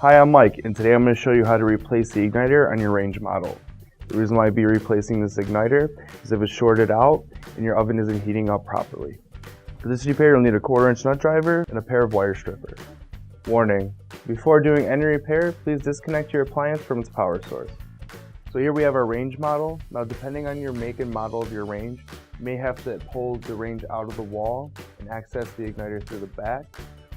Hi, I'm Mike, and today I'm going to show you how to replace the igniter on your range model. The reason why I'd be replacing this igniter is if it's shorted out and your oven isn't heating up properly. For this repair, you'll need a 1/4-inch nut driver and a pair of wire strippers. Warning: before doing any repair, please disconnect your appliance from its power source. So here we have our range model. Now, depending on your make and model of your range, you may have to pull the range out of the wall and access the igniter through the back,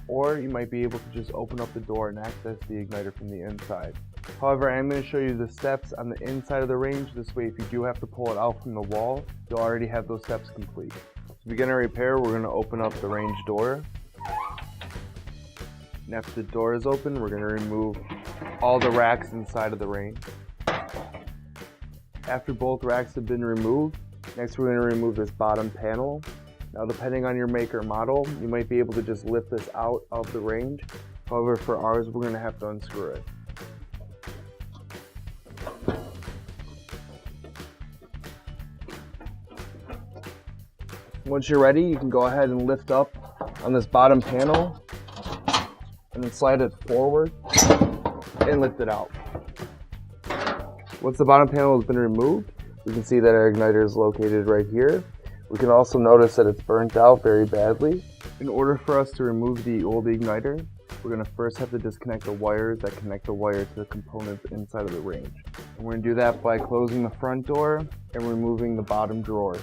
or you might be able to just open up the door and access the igniter from the inside. However, I'm going to show you the steps on the inside of the range. This way, if you do have to pull it out from the wall, you'll already have those steps complete. To begin our repair, we're going to open up the range door. And after the door is open, we're going to remove all the racks inside of the range. After both racks have been removed, next we're going to remove this bottom panel. Now, depending on your make or model, you might be able to just lift this out of the range. However, for ours, we're going to have to unscrew it. Once you're ready, you can go ahead and lift up on this bottom panel and then slide it forward and lift it out. Once the bottom panel has been removed, we can see that our igniter is located right here. We can also notice that it's burnt out very badly. In order for us to remove the old igniter, we're going to first have to disconnect the wires that connect the wire to the components inside of the range. And we're going to do that by closing the front door and removing the bottom drawer.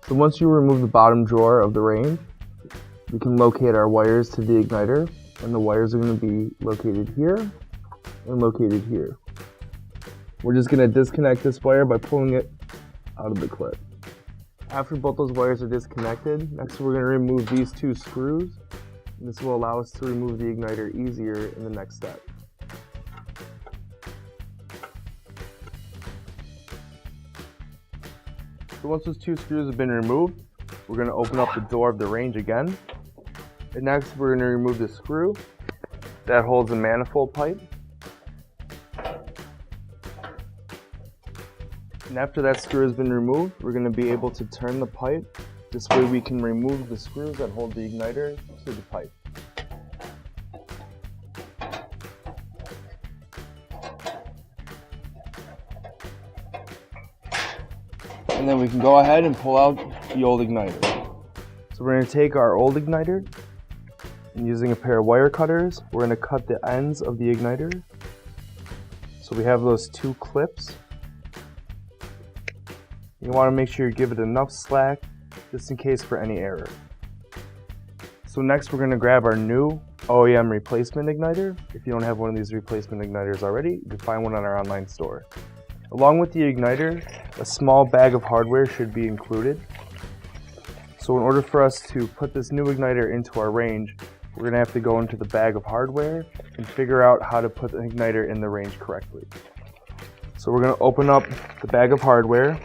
So once you remove the bottom drawer of the range, we can locate our wires to the igniter, and the wires are going to be located here and located here. We're just going to disconnect this wire by pulling it out of the clip. After both those wires are disconnected, next we're going to remove these two screws. And this will allow us to remove the igniter easier in the next step. So once those two screws have been removed, we're going to open up the door of the range again. And next we're going to remove the screw that holds the manifold pipe. And after that screw has been removed, we're going to be able to turn the pipe. This way we can remove the screws that hold the igniter to the pipe. And then we can go ahead and pull out the old igniter. So we're going to take our old igniter, and using a pair of wire cutters, we're going to cut the ends of the igniter. So we have those two clips. You want to make sure you give it enough slack just in case for any error. So next we're going to grab our new OEM replacement igniter. If you don't have one of these replacement igniters already, you can find one on our online store. Along with the igniter, a small bag of hardware should be included. So in order for us to put this new igniter into our range, we're going to have to go into the bag of hardware and figure out how to put the igniter in the range correctly. So we're going to open up the bag of hardware.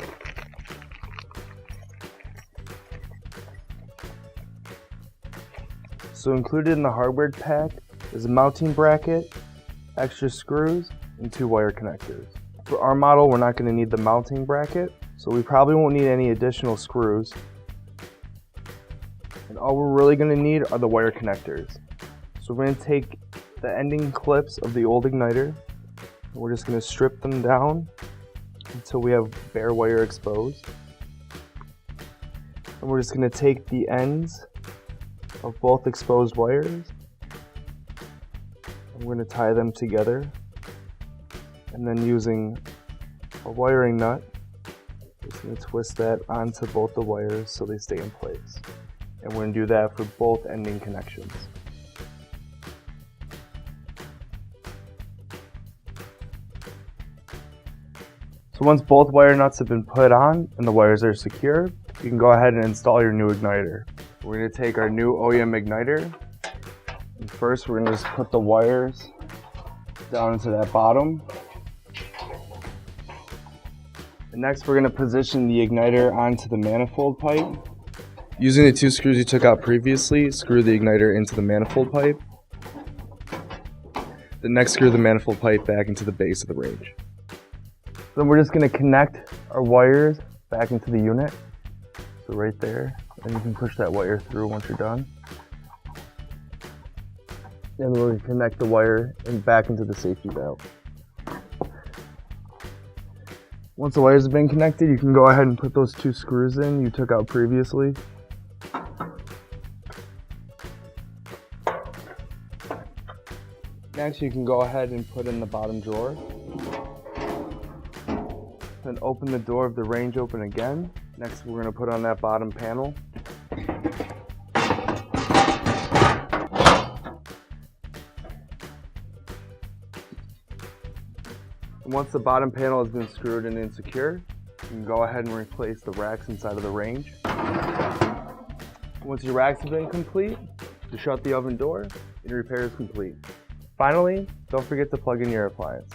So included in the hardware pack is a mounting bracket, extra screws, and 2 wire connectors. For our model, we're not going to need the mounting bracket, so we probably won't need any additional screws. And all we're really going to need are the wire connectors. So we're going to take the ending clips of the old igniter, and we're just going to strip them down until we have bare wire exposed. And we're just going to take the ends of both exposed wires, and we're going to tie them together, and then using a wiring nut, just going to twist that onto both the wires so they stay in place. And we're going to do that for both ending connections. So once both wire nuts have been put on and the wires are secure, you can go ahead and install your new igniter. We're going to take our new OEM igniter, and first we're going to just put the wires down into that bottom. And next we're going to position the igniter onto the manifold pipe. Using the 2 screws you took out previously, screw the igniter into the manifold pipe. Then next screw the manifold pipe back into the base of the range. Then we're just going to connect our wires back into the unit. So right there, and you can push that wire through once you're done. And we'll connect the wire and back into the safety valve. Once the wires have been connected, you can go ahead and put those 2 screws in you took out previously. Next, you can go ahead and put in the bottom drawer. Then open the door of the range open again. Next, we're going to put on that bottom panel. And once the bottom panel has been screwed in and secure, you can go ahead and replace the racks inside of the range. Once your racks have been complete, you shut the oven door and your repair is complete. Finally, don't forget to plug in your appliance.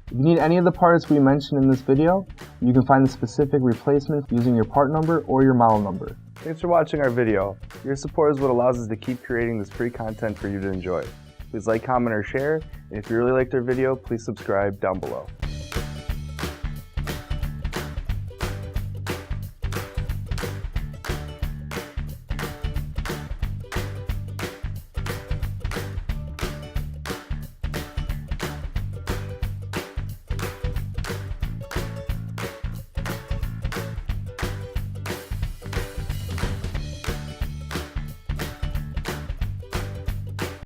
If you need any of the parts we mentioned in this video, you can find the specific replacement using your part number or your model number. Thanks for watching our video. Your support is what allows us to keep creating this free content for you to enjoy. Please like, comment, or share, and if you really liked our video, please subscribe down below.